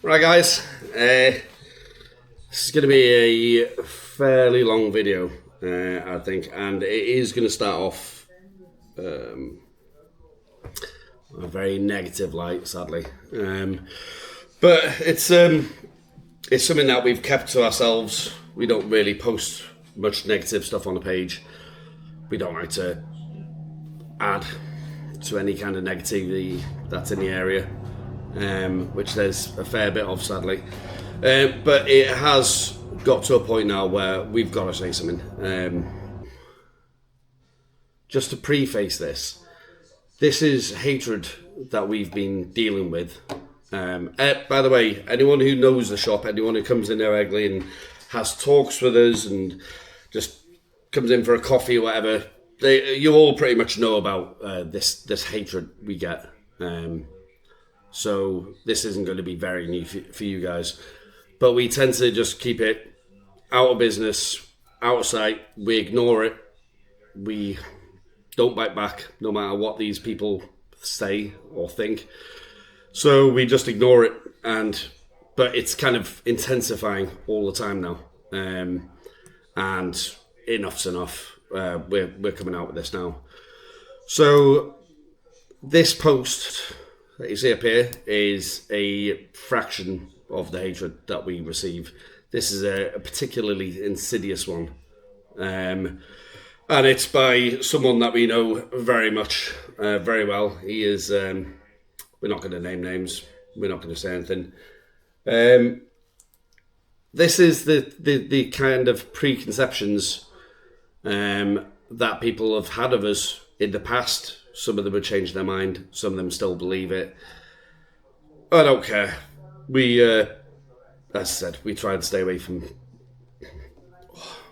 Right, guys, this is going to be a fairly long video, I think, and it is going to start off a very negative light, sadly. But it's something that we've kept to ourselves. We don't really post much negative stuff on the page. We don't like to add to any kind of negativity that's in the area. Which there's a fair bit of, sadly. But it has got to a point now where we've got to say something. Just to preface this is hatred that we've been dealing with. By the way, anyone who knows the shop, anyone who comes in there regularly and has talks with us and just comes in for a coffee or whatever, you all pretty much know about this hatred we get. So this isn't going to be very new for you guys. But we tend to just keep it out of business, out of sight. We ignore it. We don't bite back, no matter what these people say or think. So we just ignore it. But it's kind of intensifying all the time now. And enough's enough. We're coming out with this now. So this post that you see up here is a fraction of the hatred that we receive. This is a particularly insidious one. And it's by someone that we know very much, very well. He is, we're not going to name names. We're not going to say anything. This is the kind of preconceptions that people have had of us in the past. Some of them have changed their mind. Some of them still believe it. I don't care. We, as I said, we try and stay away from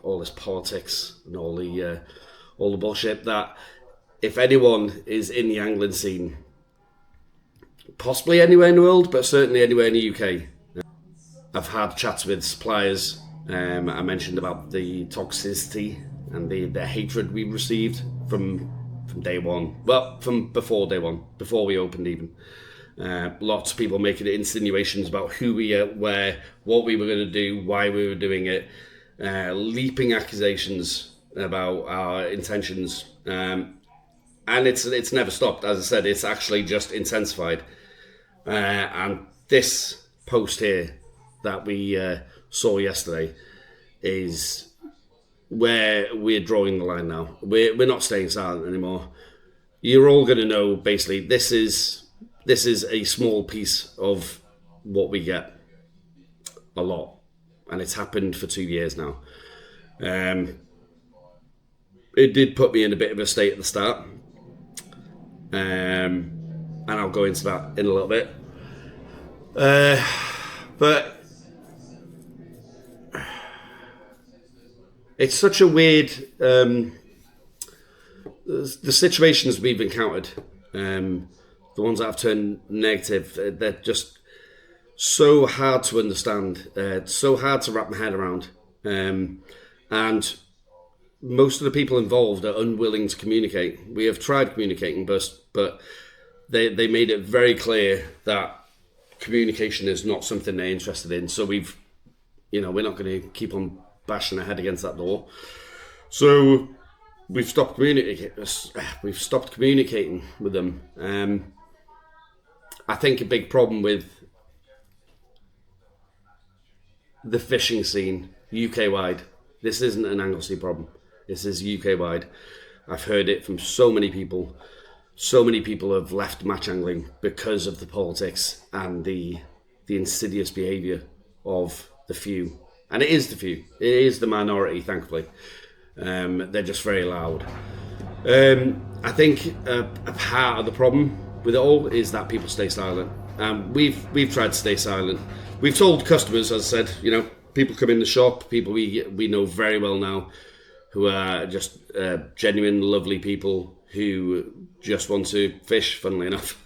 all this politics and all the bullshit that, if anyone is in the angling scene, possibly anywhere in the world, but certainly anywhere in the UK, I've had chats with suppliers. I mentioned about the toxicity and the hatred we received from day one. Well, from before day one, before we opened even. Lots of people making insinuations about who we were, what we were going to do, why we were doing it, leaping accusations about our intentions, and it's never stopped. As I said, it's actually just intensified. And this post here that we saw yesterday is where we're drawing the line now. We're not staying silent anymore. You're all going to know, basically, this is a small piece of what we get a lot, and it's happened for 2 years now. It did put me in a bit of a state at the start, and I'll go into that in a little bit. But it's such a weird, the situations we've encountered, the ones that have turned negative, they're just so hard to understand, so hard to wrap my head around. And most of the people involved are unwilling to communicate. We have tried communicating, but they made it very clear that communication is not something they're interested in. So we're not going to keep on bashing our head against that door. So we've stopped communicating. We've stopped communicating with them. I think a big problem with the fishing scene UK wide. This isn't an Anglesey problem. This is UK wide. I've heard it from so many people. So many people have left match angling because of the politics and the insidious behaviour of the few. And it is the few. It is the minority, thankfully. They're just very loud. I think a part of the problem with it all is that people stay silent. We've tried to stay silent. We've told customers, as I said, people come in the shop, people we know very well now, who are just genuine, lovely people who just want to fish, funnily enough.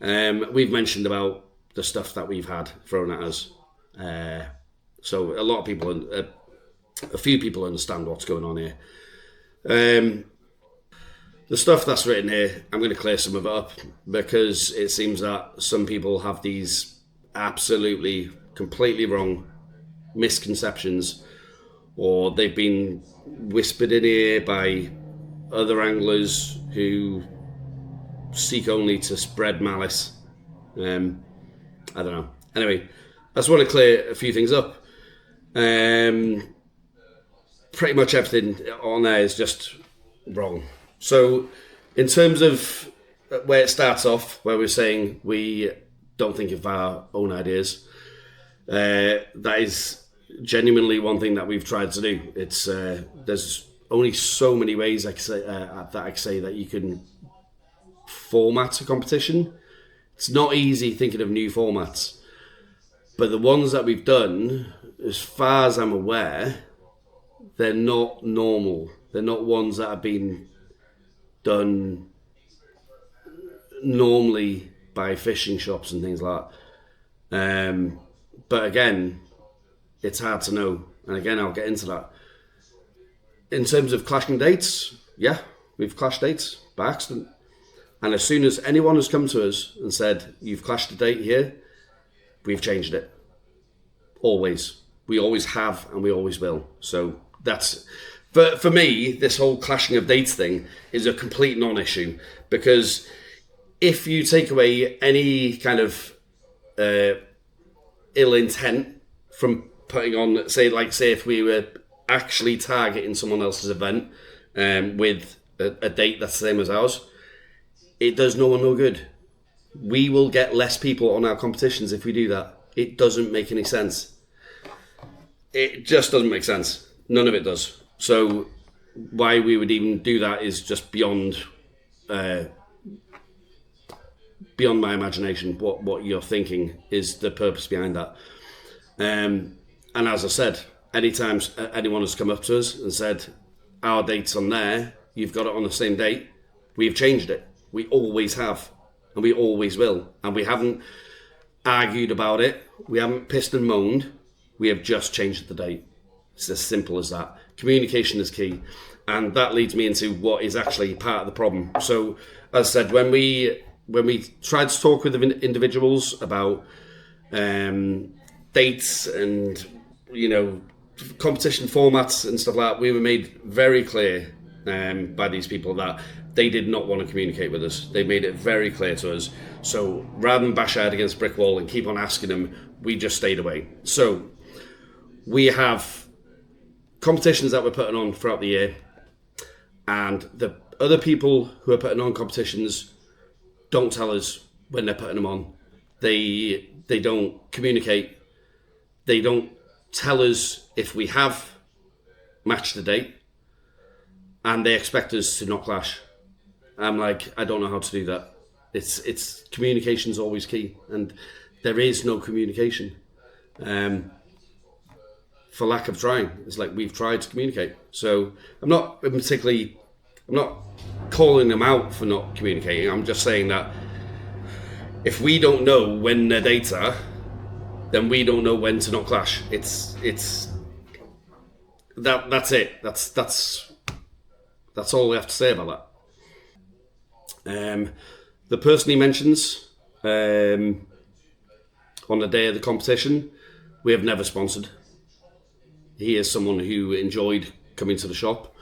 We've mentioned about the stuff that we've had thrown at us. So a lot of people, a few people understand what's going on here. The stuff that's written here, I'm going to clear some of it up because it seems that some people have these absolutely, completely wrong, misconceptions, or they've been whispered in ear by other anglers who seek only to spread malice. I don't know. Anyway, I just want to clear a few things up. Pretty much everything on there is just wrong. So, in terms of where it starts off, where we're saying we don't think of our own ideas, that is genuinely one thing that we've tried to do. It's there's only so many ways I can say that you can format a competition. It's not easy thinking of new formats, but the ones that we've done, as far as I'm aware, they're not normal. They're not ones that have been done normally by fishing shops and things like that. But again, it's hard to know. And again, I'll get into that. In terms of clashing dates, yeah, we've clashed dates by accident. And as soon as anyone has come to us and said, you've clashed a date here, we've changed it. Always. We always have and we always will. So that's, for me, this whole clashing of dates thing is a complete non-issue, because if you take away any kind of ill intent from putting on, say if we were actually targeting someone else's event with a date that's the same as ours, it does no one no good. We will get less people on our competitions if we do that. It doesn't make any sense. It just doesn't make sense. None of it does. So why we would even do that is just beyond my imagination. What you're thinking is the purpose behind that. And as I said, anytime anyone has come up to us and said, our date's on there, you've got it on the same date, we've changed it. We always have, and we always will. And we haven't argued about it. We haven't pissed and moaned. We have just changed the date. It's as simple as that. Communication is key. And that leads me into what is actually part of the problem. So, as I said, when we tried to talk with individuals about dates and, competition formats and stuff like that, we were made very clear by these people that they did not want to communicate with us. They made it very clear to us. So rather than bash our head against a brick wall and keep on asking them, we just stayed away. So we have competitions that we're putting on throughout the year, and the other people who are putting on competitions don't tell us when they're putting them on. They don't communicate. They don't tell us if we have matched the date, and they expect us to not clash. I'm like, I don't know how to do that. It's communication's always key, and there is no communication. For lack of trying. It's like we've tried to communicate. So I'm not calling them out for not communicating. I'm just saying that if we don't know when their dates are, then we don't know when to not clash. That's it. That's all we have to say about that. The person he mentions on the day of the competition, we have never sponsored. He is someone who enjoyed coming to the shop,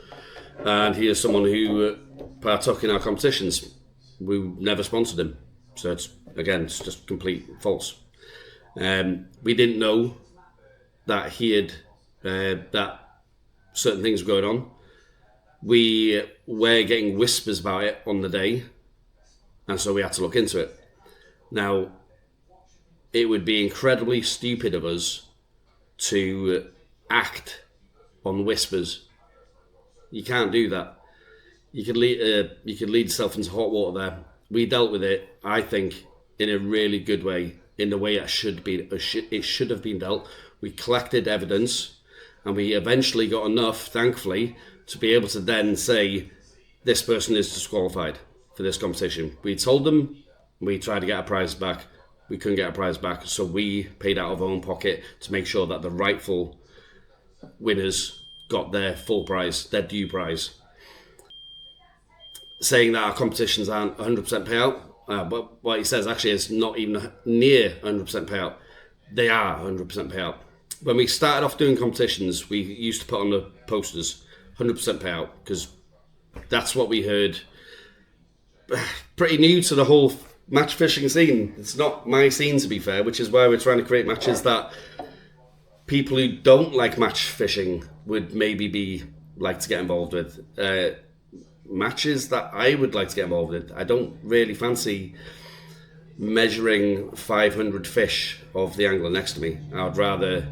and he is someone who partook in our competitions. We never sponsored him, so it's just complete false. We didn't know that he had that certain things were going on. We were getting whispers about it on the day, and so we had to look into it. Now, it would be incredibly stupid of us to act on whispers. You can't do that. You could lead yourself into hot water there. We dealt with it, I think, in a really good way, in the way it should have been dealt. We collected evidence, and we eventually got enough, thankfully, to be able to then say, this person is disqualified for this competition. We told them, we tried to get our prize back. We couldn't get our prize back, so we paid out of our own pocket to make sure that the rightful winners got their full prize, their due prize. Saying that our competitions aren't 100% payout, but what he says actually is not even near 100% payout. They are 100% payout. When we started off doing competitions, we used to put on the posters 100% payout because that's what we heard. Pretty new to the whole match fishing scene. It's not my scene, to be fair, which is why we're trying to create matches that people who don't like match fishing would maybe like to get involved with. Matches that I would like to get involved with. I don't really fancy measuring 500 fish of the angler next to me. I'd rather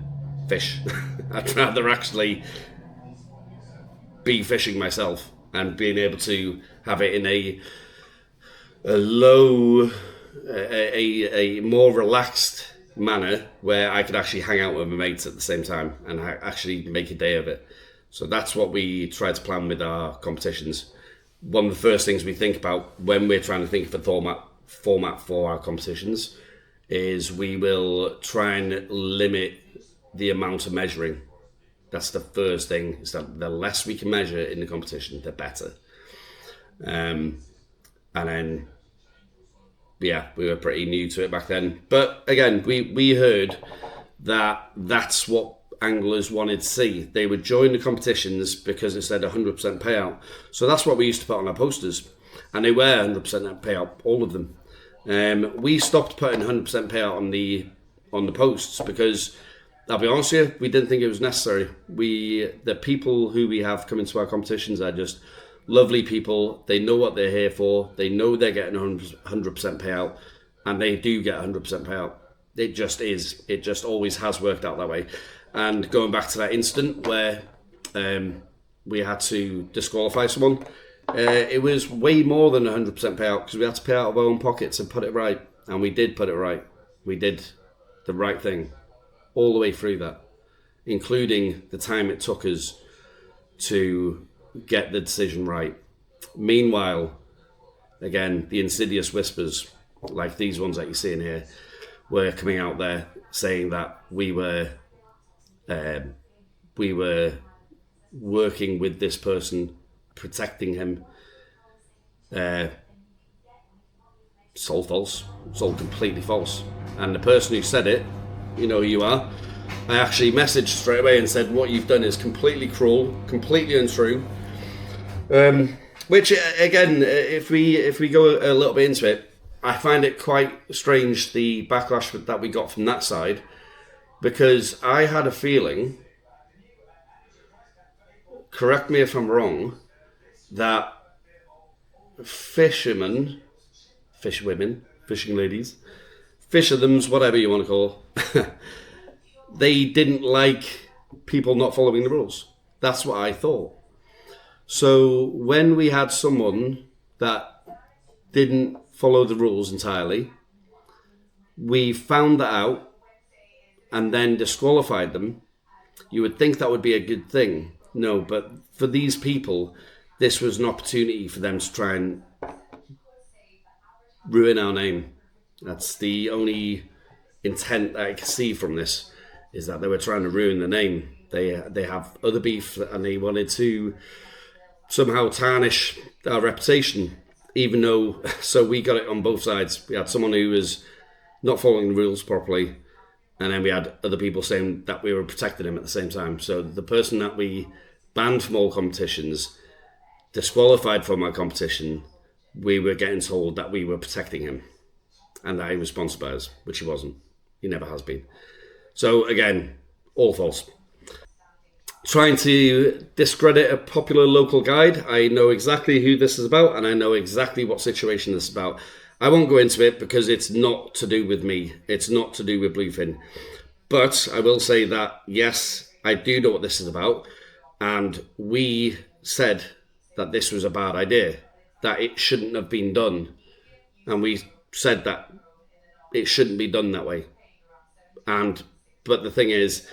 fish. I'd rather actually be fishing myself and being able to have it in a low, a more relaxed manner where I could actually hang out with my mates at the same time and actually make a day of it. So that's what we try to plan with our competitions. One of the first things we think about when we're trying to think of a format for our competitions is we will try and limit the amount of measuring. That's the first thing, is that the less we can measure in the competition, the better. And then, yeah, we were pretty new to it back then. But again, we heard that that's what anglers wanted to see. They would join the competitions because it said 100% payout. So that's what we used to put on our posters. And they were 100% payout, all of them. We stopped putting 100% payout on the posts because, I'll be honest with you, we didn't think it was necessary. The people who we have come into our competitions are just lovely people. They know what they're here for. They know they're getting 100% payout, and they do get 100% payout. It just is. It just always has worked out that way. And going back to that incident where we had to disqualify someone, it was way more than 100% payout because we had to pay out of our own pockets and put it right. And we did put it right. We did the right thing all the way through that, including the time it took us to get the decision right. Meanwhile, again, the insidious whispers, like these ones that you're seeing here, were coming out there saying that we were working with this person, protecting him. It's all false. It's all completely false. And the person who said it, you know who you are. I actually messaged straight away and said, what you've done is completely cruel, completely untrue. Which, again, if we go a little bit into it, I find it quite strange, the backlash that we got from that side, because I had a feeling, correct me if I'm wrong, that fishermen, fishwomen, fishing ladies, fisherthems, whatever you want to call, they didn't like people not following the rules. That's what I thought. So when we had someone that didn't follow the rules entirely, we found that out and then disqualified them. You would think that would be a good thing. No, but for these people, this was an opportunity for them to try and ruin our name. That's the only intent that I can see from this, is that they were trying to ruin the name. They have other beef and they wanted to somehow tarnish our reputation, even though, so we got it on both sides. We had someone who was not following the rules properly, and then we had other people saying that we were protecting him at the same time. So the person that we banned from all competitions, disqualified from our competition, we were getting told that we were protecting him and that he was sponsored by us, which he wasn't. He never has been. So again, all false. Trying to discredit a popular local guide. I know exactly who this is about and I know exactly what situation this is about. I won't go into it because it's not to do with me. It's not to do with Blufin. But I will say that, yes, I do know what this is about. And we said that this was a bad idea, that it shouldn't have been done. And we said that it shouldn't be done that way. But the thing is,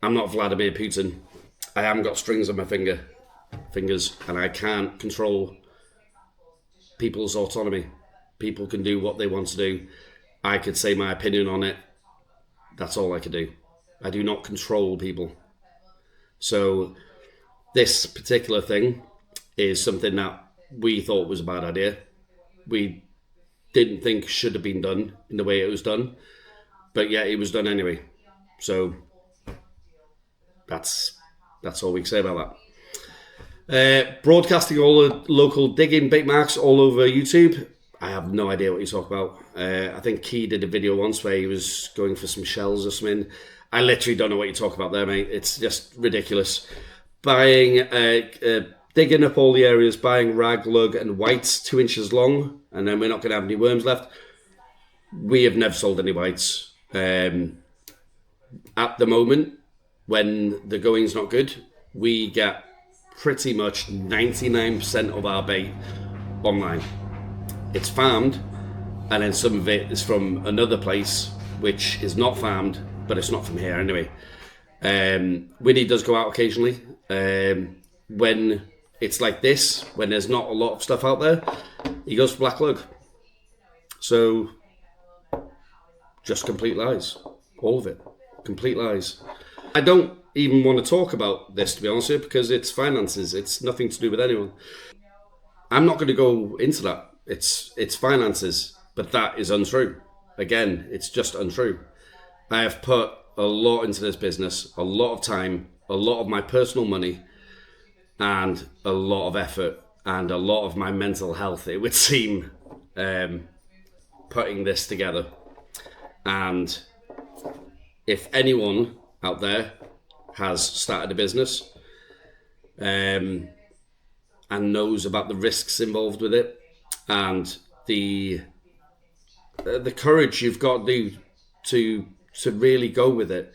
I'm not Vladimir Putin. I haven't got strings on my fingers, and I can't control people's autonomy. People can do what they want to do. I could say my opinion on it. That's all I could do. I do not control people. So this particular thing is something that we thought was a bad idea. We didn't think should have been done in the way it was done, but yeah, it was done anyway. So that's all we can say about that. Broadcasting all the local digging bait marks all over YouTube. I have no idea what you talk about. I think Key did a video once where he was going for some shells or something. I literally don't know what you talk about there, mate. It's just ridiculous. Buying, digging up all the areas, buying rag, lug, and whites 2 inches long, and then we're not going to have any worms left. We have never sold any whites. At the moment, when the going's not good, we get pretty much 99% of our bait online. It's farmed, and then some of it is from another place which is not farmed, but it's not from here anyway. Winnie does go out occasionally. When it's like this, when there's not a lot of stuff out there, he goes for black lug. So, just complete lies. All of it. Complete lies. I don't even want to talk about this, to be honest with you, because it's finances. It's nothing to do with anyone. I'm not going to go into that. It's finances, but that is untrue. Again, it's just untrue. I have put a lot into this business, a lot of time, a lot of my personal money, and a lot of effort, and a lot of my mental health, it would seem, putting this together. And if anyone out there has started a business and knows about the risks involved with it, and the courage you've got to really go with it,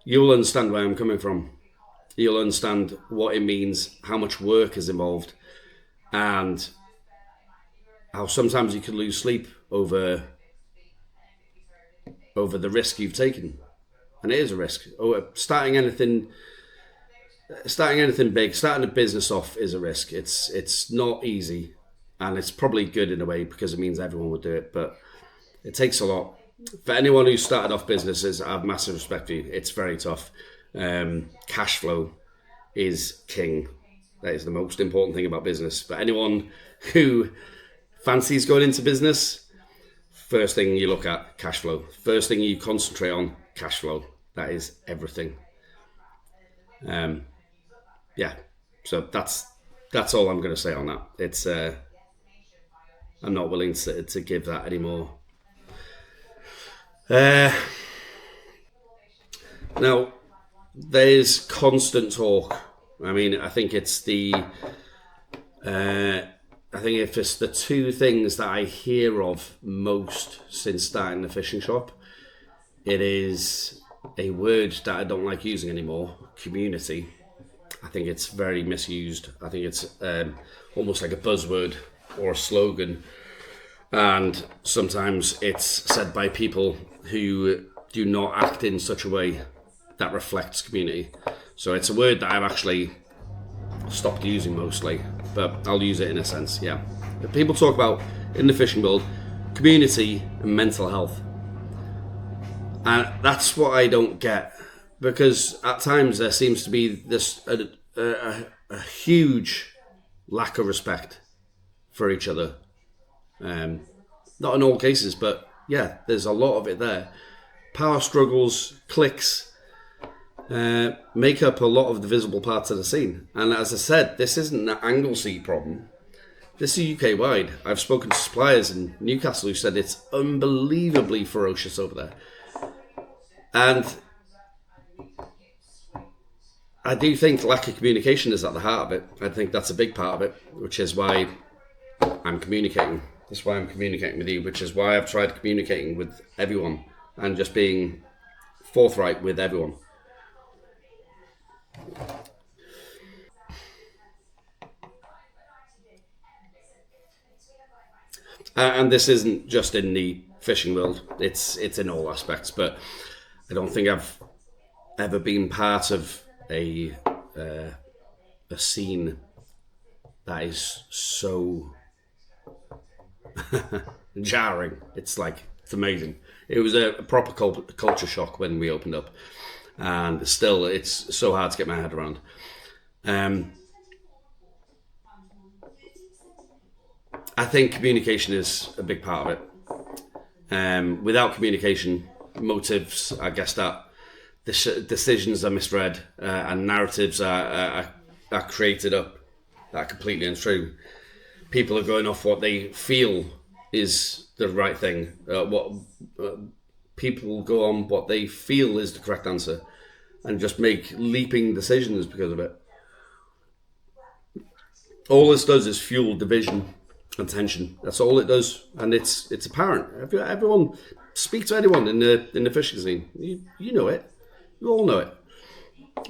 you'll understand where I'm coming from. You'll understand what it means, how much work is involved, and how sometimes you can lose sleep over the risk you've taken. And it is a risk. Starting anything big, starting a business off is a risk. It's not easy, and it's probably good in a way because it means everyone would do it, but it takes a lot. For anyone who started off businesses, I have massive respect for you. It's very tough. Cash flow is king. That is the most important thing about business. For anyone who fancies going into business, first thing you look at, cash flow. First thing you concentrate on, cash flow. That is everything. Yeah. So that's all I'm going to say on that. It's I'm not willing to give that anymore. Now, there's constant talk. I mean, I think it's if it's the two things that I hear of most since starting the fishing shop, it is a word that I don't like using anymore, community. I think it's very misused. I think it's almost like a buzzword or a slogan. And sometimes it's said by people who do not act in such a way that reflects community. So it's a word that I've actually stopped using mostly, but I'll use it in a sense, yeah. But people talk about, in the fishing world, community and mental health. And that's what I don't get, because at times there seems to be this a huge lack of respect for each other. Not in all cases, but yeah, there's a lot of it there. Power struggles, cliques, make up a lot of the visible parts of the scene. And as I said, this isn't an Anglesey problem. This is UK wide. I've spoken to suppliers in Newcastle who said it's unbelievably ferocious over there. And I do think lack of communication is at the heart of it. I think that's a big part of it, which is why I'm communicating. That's why I'm communicating with you, which is why I've tried communicating with everyone and just being forthright with everyone. And this isn't just in the fishing world, it's in all aspects, but I don't think I've ever been part of a scene that is so jarring. It's amazing. It was a proper culture shock when we opened up, and still it's so hard to get my head around. I think communication is a big part of it. Without communication, motives are guessed at, decisions are misread, and narratives are created up that are completely untrue. People are going off what they feel is the right thing. People go on what they feel is the correct answer, and just make leaping decisions because of it. All this does is fuel division and tension. That's all it does, and it's apparent. Everyone, speak to anyone in the fishing scene. You know it. You all know it.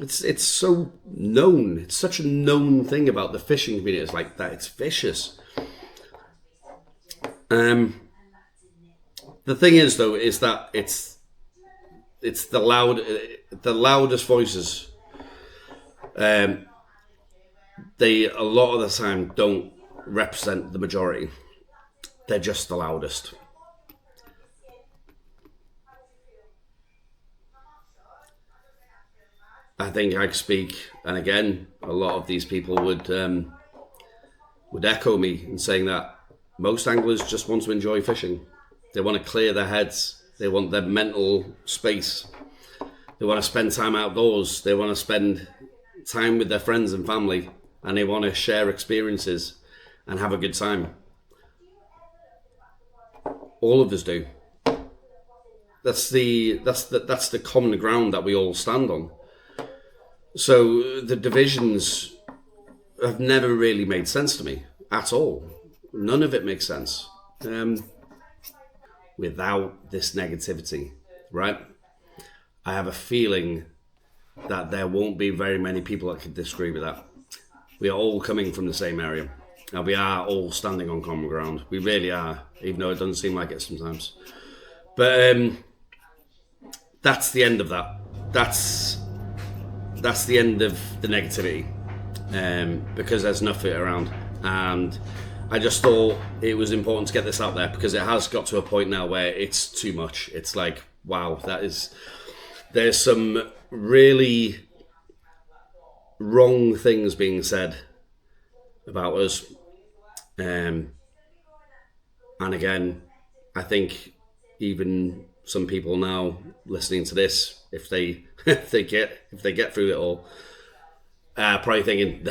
It's so known. It's such a known thing about the fishing community. It's like that. It's vicious. The thing is, though, is that it's the loudest voices. They a lot of the time don't represent the majority. They're just the loudest. I think I speak, and again, a lot of these people would echo me in saying that most anglers just want to enjoy fishing. They want to clear their heads. They want their mental space. They want to spend time outdoors. They want to spend time with their friends and family, and they want to share experiences and have a good time. All of us do. That's the common ground that we all stand on. So the divisions have never really made sense to me at all. None of it makes sense without this negativity, right? I have a feeling that there won't be very many people that could disagree with that. We are all coming from the same area, and we are all standing on common ground. We really are, even though it doesn't seem like it sometimes. But that's the end of that. That's the end of the negativity, because there's nothing around. And I just thought it was important to get this out there, because it has got to a point now where it's too much. It's like, wow, there's some really wrong things being said about us. And again, I think even some people now listening to this, if they get through it all, probably thinking,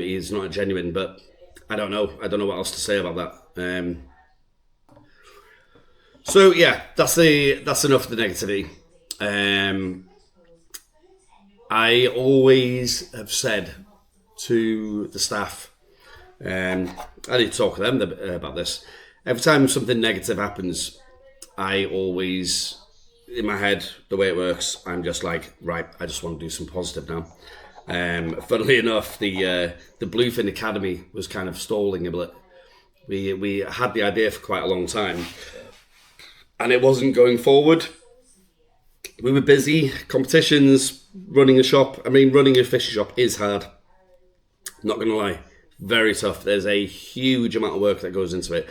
he's not genuine. But I don't know what else to say about that. So yeah, that's enough of the negativity. I always have said to the staff, I need to talk to them about this. Every time something negative happens, I always, in my head, the way it works, I'm just like, right, I just want to do some positive now. Funnily enough, the Blufin Academy was kind of stalling a bit. We had the idea for quite a long time, and it wasn't going forward. We were busy, competitions, running a shop. I mean, running a fishing shop is hard. Not going to lie, very tough. There's a huge amount of work that goes into it.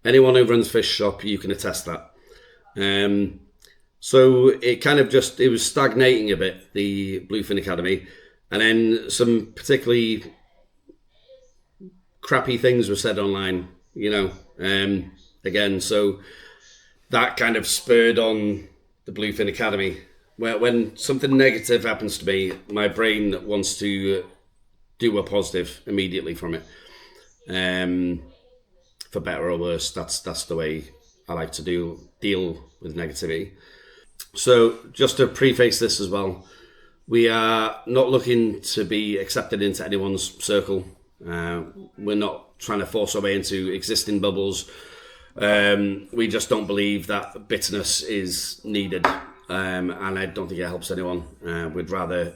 Anyone who runs a fish shop, you can attest that. So it kind of it was stagnating a bit, the Blufin Academy. And then some particularly crappy things were said online, again. So that kind of spurred on the Blufin Academy, where when something negative happens to me, my brain wants to do a positive immediately from it. For better or worse, that's the way I like to deal with negativity. So just to preface this as well, we are not looking to be accepted into anyone's circle. We're not trying to force our way into existing bubbles. We just don't believe that bitterness is needed, and I don't think it helps anyone. We'd rather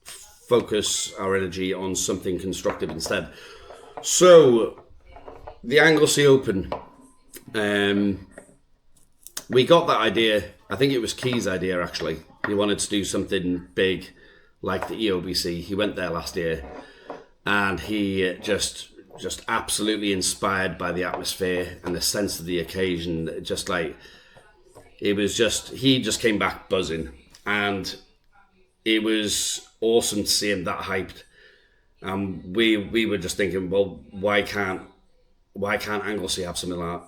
focus our energy on something constructive instead. So, the Anglesey Open, we got that idea. I think it was Key's idea, actually. He wanted to do something big like the EOBC. He went there last year, and he just absolutely inspired by the atmosphere and the sense of the occasion. He just came back buzzing, and it was awesome to see him that hyped. We were just thinking, well, why can't Anglesey have something like that?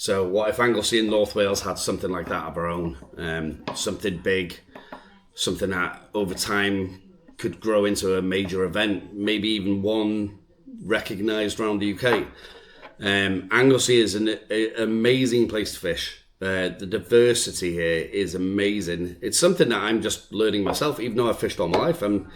So what if Anglesey and North Wales had something like that of our own? Something big, something that over time could grow into a major event, maybe even one recognised around the UK. Anglesey is an amazing place to fish. The diversity here is amazing. It's something that I'm just learning myself, even though I've fished all my life. I'm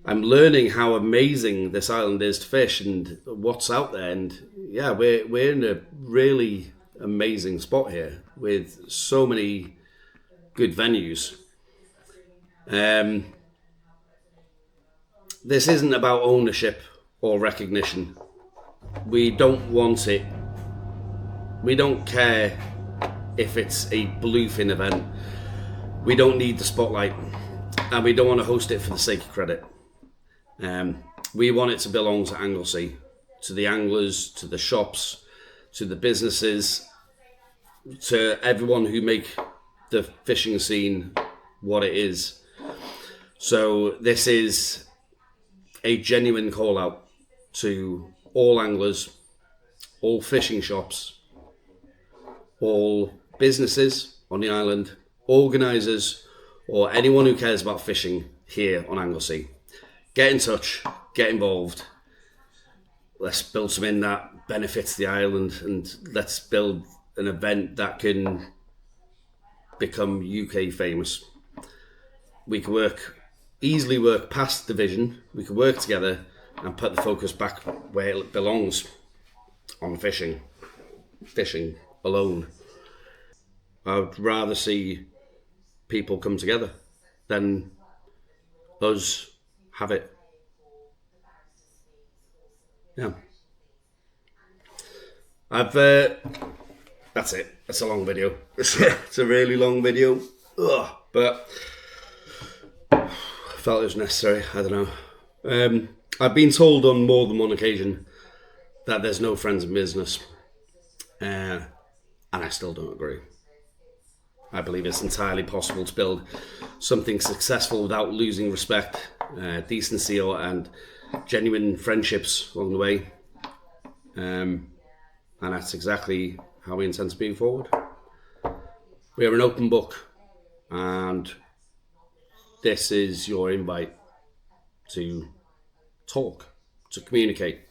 learning how amazing this island is to fish and what's out there. And yeah, we're in a really amazing spot here with so many good venues. This isn't about ownership or recognition. We don't want it. We don't care if it's a bluefin event. We don't need the spotlight, and we don't want to host it for the sake of credit. We want it to belong to Anglesey, to the anglers, to the shops, to the businesses, to everyone who make the fishing scene what it is. So this is a genuine call out to all anglers, all fishing shops, all businesses on the island, organisers, or anyone who cares about fishing here on Anglesey. Get in touch, get involved. Let's build something that benefits the island, and let's build an event that can become UK famous. We can easily work past division. We can work together and put the focus back where it belongs, on fishing alone. I'd rather see people come together than us have it. Yeah. That's it. It's a long video. It's a really long video. But I felt it was necessary. I don't know. I've been told on more than one occasion that there's no friends in business. And I still don't agree. I believe it's entirely possible to build something successful without losing respect, decency, and genuine friendships along the way. And that's exactly how we intend to move forward. We are an open book, and this is your invite to talk, to communicate.